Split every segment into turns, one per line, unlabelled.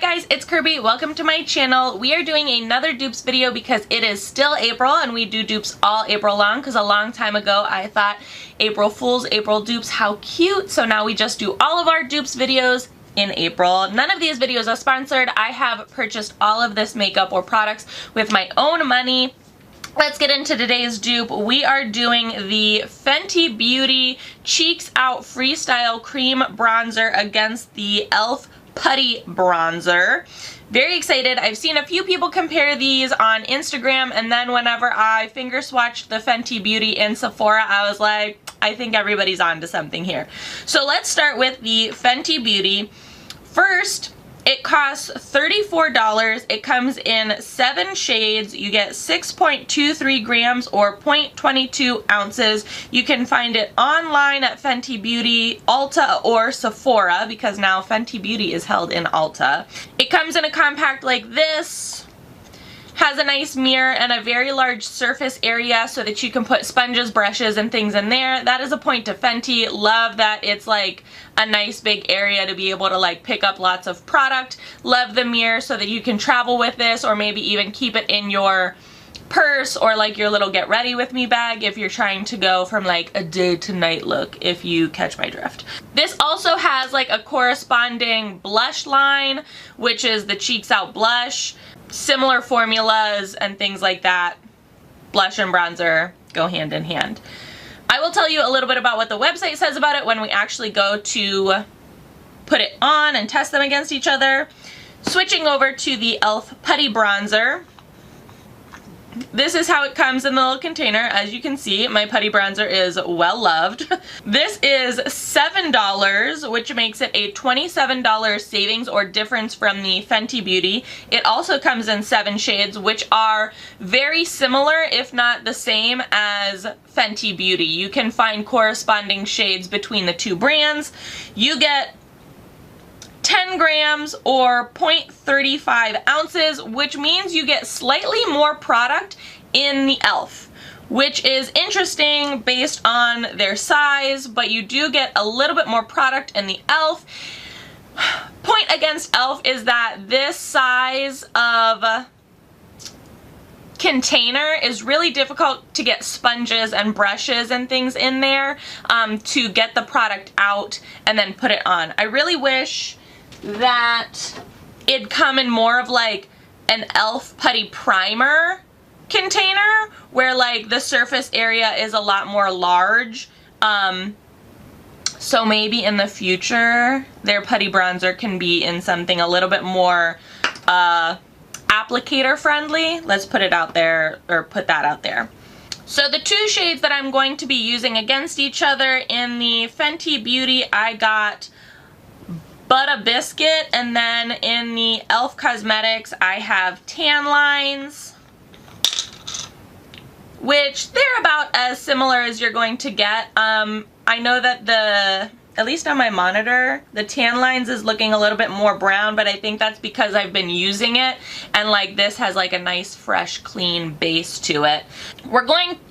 guys, it's Kirby. Welcome to my channel. We are doing another dupes video because it is still April and we do dupes all April long because a long time ago I thought April Fools, April dupes, how cute. So now we just do all of our dupes videos in April. None of these videos are sponsored. I have purchased all of this makeup or products with my own money. Let's get into today's dupe. We are doing the Fenty Beauty Cheeks Out Freestyle Cream Bronzer against the e.l.f. Putty Bronzer. Very excited. I've seen a few people compare these on Instagram, and then whenever I finger swatched the Fenty Beauty in Sephora, I was like, I think everybody's onto something here. So let's start with the Fenty Beauty. First, it costs $34. It comes in 7 shades. You get 6.23 grams or 0.22 ounces. You can find it online at Fenty Beauty, Ulta, or Sephora because now Fenty Beauty is held in Ulta. It comes in a compact like this. Has a nice mirror and a very large surface area so that you can put sponges, brushes, and things in there. That is a point to Fenty. Love that it's like a nice big area to be able to like pick up lots of product. Love the mirror so that you can travel with this or maybe even keep it in your purse or like your little get ready with me bag if you're trying to go from like a day to night look, if you catch my drift. This also has like a corresponding blush line, which is the Cheeks Out blush. Similar formulas and things like that. Blush and bronzer go hand in hand. I will tell you a little bit about what the website says about it when we actually go to put it on and test them against each other. Switching over to the e.l.f. Putty Bronzer. This is how it comes in the little container. As you can see, my putty bronzer is well loved. This is $7, which makes it a $27 savings or difference from the Fenty Beauty. It also comes in 7 shades, which are very similar, if not the same, as Fenty Beauty. You can find corresponding shades between the two brands. You get 10 grams or 0.35 ounces, which means you get slightly more product in the e.l.f., which is interesting based on their size, but you do get a little bit more product in the e.l.f. Point against e.l.f. is that this size of container is really difficult to get sponges and brushes and things in there to get the product out and then put it on. I really wish that it'd come in more of like an e.l.f. putty primer container where like the surface area is a lot more large. So maybe in the future their putty bronzer can be in something a little bit more applicator friendly. Let's put it out there, or put that out there. So the 2 shades that I'm going to be using against each other in the Fenty Beauty, I got Butter Biscuit, and then in the e.l.f. Cosmetics I have Tan Lines, which they're about as similar as you're going to get. I know that at least on my monitor, the Tan Lines is looking a little bit more brown, but I think that's because I've been using it and like this has like a nice fresh clean base to it.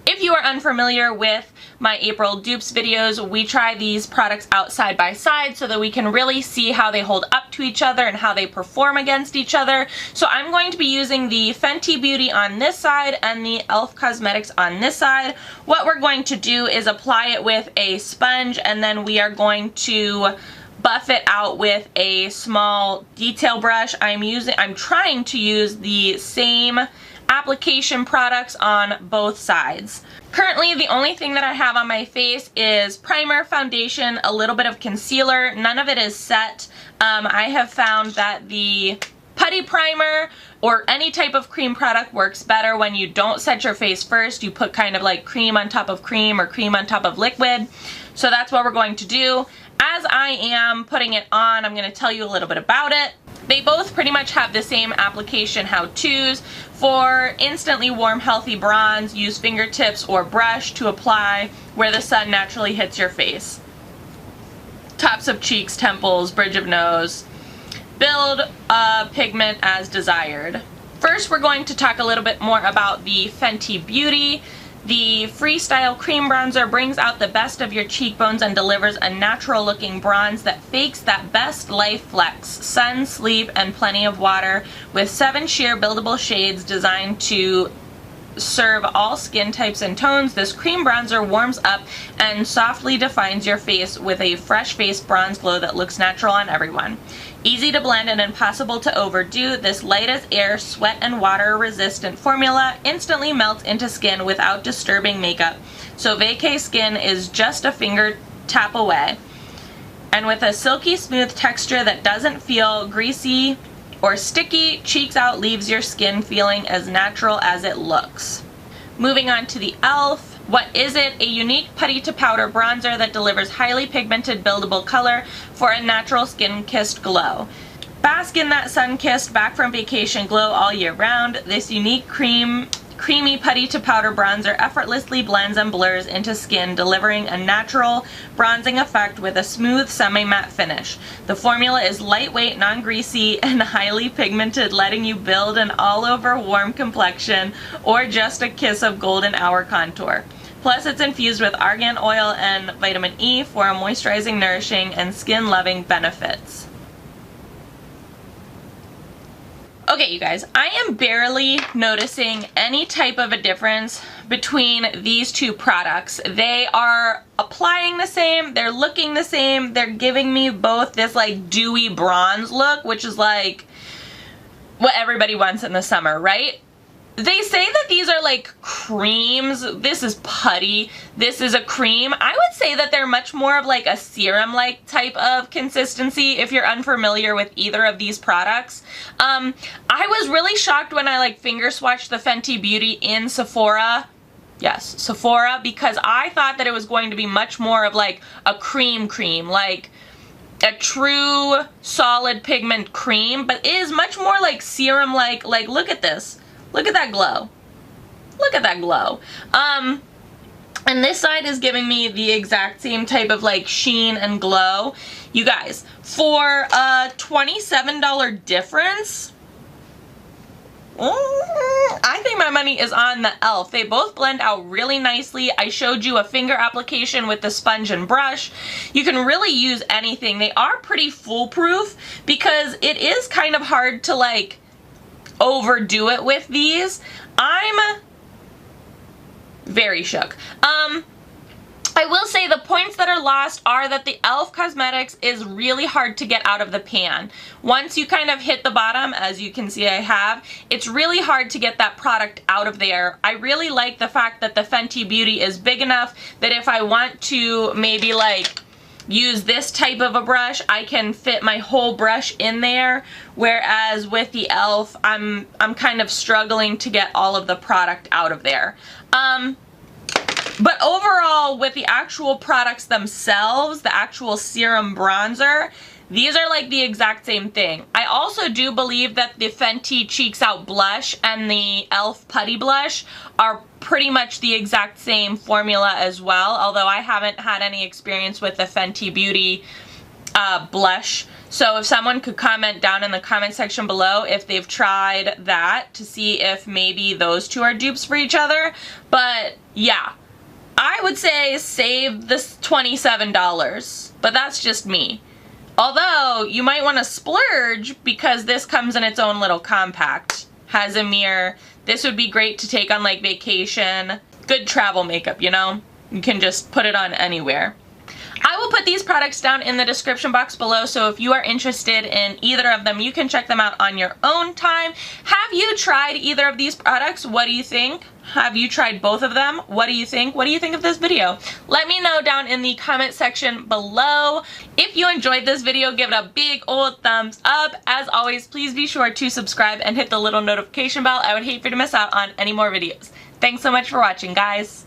If you are unfamiliar with my April dupes videos, we try these products out side by side so that we can really see how they hold up to each other and how they perform against each other. So I'm going to be using the Fenty Beauty on this side and the e.l.f. Cosmetics on this side. What we're going to do is apply it with a sponge, and then we are going to buff it out with a small detail brush. I'm trying to use the same application products on both sides. Currently, the only thing that I have on my face is primer, foundation, a little bit of concealer. None of it is set. I have found that the putty primer or any type of cream product works better when you don't set your face first. You put kind of like cream on top of cream or cream on top of liquid. So that's what we're going to do. As I am putting it on, I'm going to tell you a little bit about it. They both pretty much have the same application how-tos. For instantly warm, healthy bronze, use fingertips or brush to apply where the sun naturally hits your face. Tops of cheeks, temples, bridge of nose. Build pigment as desired. First, we're going to talk a little bit more about the Fenty Beauty. The Freestyle Cream Bronzer brings out the best of your cheekbones and delivers a natural looking bronze that fakes that best life flex, sun, sleep, and plenty of water, with 7 sheer buildable shades designed to serve all skin types and tones. This cream bronzer warms up and softly defines your face with a fresh face bronze glow that looks natural on everyone. Easy to blend and impossible to overdo, this light as air, sweat and water resistant formula instantly melts into skin without disturbing makeup. So vacay skin is just a finger tap away. And with a silky smooth texture that doesn't feel greasy or sticky, Cheeks Out leaves your skin feeling as natural as it looks. Moving on to the e.l.f. What is it? A unique putty to powder bronzer that delivers highly pigmented buildable color for a natural skin-kissed glow. Bask in that sun-kissed back from vacation glow all year round. This unique creamy putty to powder bronzer effortlessly blends and blurs into skin, delivering a natural bronzing effect with a smooth semi-matte finish. The formula is lightweight, non-greasy, and highly pigmented, letting you build an all-over warm complexion or just a kiss of golden hour contour. Plus, it's infused with argan oil and vitamin E for a moisturizing, nourishing, and skin-loving benefits. Okay, you guys, I am barely noticing any type of a difference between these two products. They are applying the same, they're looking the same, they're giving me both this like dewy bronze look, which is like what everybody wants in the summer, right? They say that these are like creams. This is putty. This is a cream. I would say that they're much more of like a serum-like type of consistency if you're unfamiliar with either of these products. I was really shocked when I like finger swatched the Fenty Beauty in Sephora. Yes, Sephora, because I thought that it was going to be much more of like a cream, like a true solid pigment cream, but it is much more like serum-like. Like, look at this. Look at that glow. Look at that glow. And this side is giving me the exact same type of like sheen and glow. You guys, for a $27 difference, I think my money is on the e.l.f. They both blend out really nicely. I showed you a finger application with the sponge and brush. You can really use anything. They are pretty foolproof because it is kind of hard to like overdo it with these. I'm very shook. I will say the points that are lost are that the e.l.f. Cosmetics is really hard to get out of the pan. Once you kind of hit the bottom, as you can see I have, it's really hard to get that product out of there. I really like the fact that the Fenty Beauty is big enough that if I want to maybe like use this type of a brush, I can fit my whole brush in there, whereas with the e.l.f. I'm kind of struggling to get all of the product out of there. But overall, with the actual products themselves, the actual serum bronzer, these are like the exact same thing. I also do believe that the Fenty Cheeks Out blush and the e.l.f. Putty blush are pretty much the exact same formula as well, although I haven't had any experience with the Fenty Beauty blush. So if someone could comment down in the comment section below if they've tried that to see if maybe those two are dupes for each other. But yeah, I would say save this $27, but that's just me. Although, you might want to splurge because this comes in its own little compact. Has a mirror. This would be great to take on like vacation. Good travel makeup, you know? You can just put it on anywhere. I will put these products down in the description box below, so if you are interested in either of them, you can check them out on your own time. Have you tried either of these products? What do you think? Have you tried both of them? What do you think? What do you think of this video? Let me know down in the comment section below. If you enjoyed this video, give it a big old thumbs up. As always, please be sure to subscribe and hit the little notification bell. I would hate for you to miss out on any more videos. Thanks so much for watching, guys.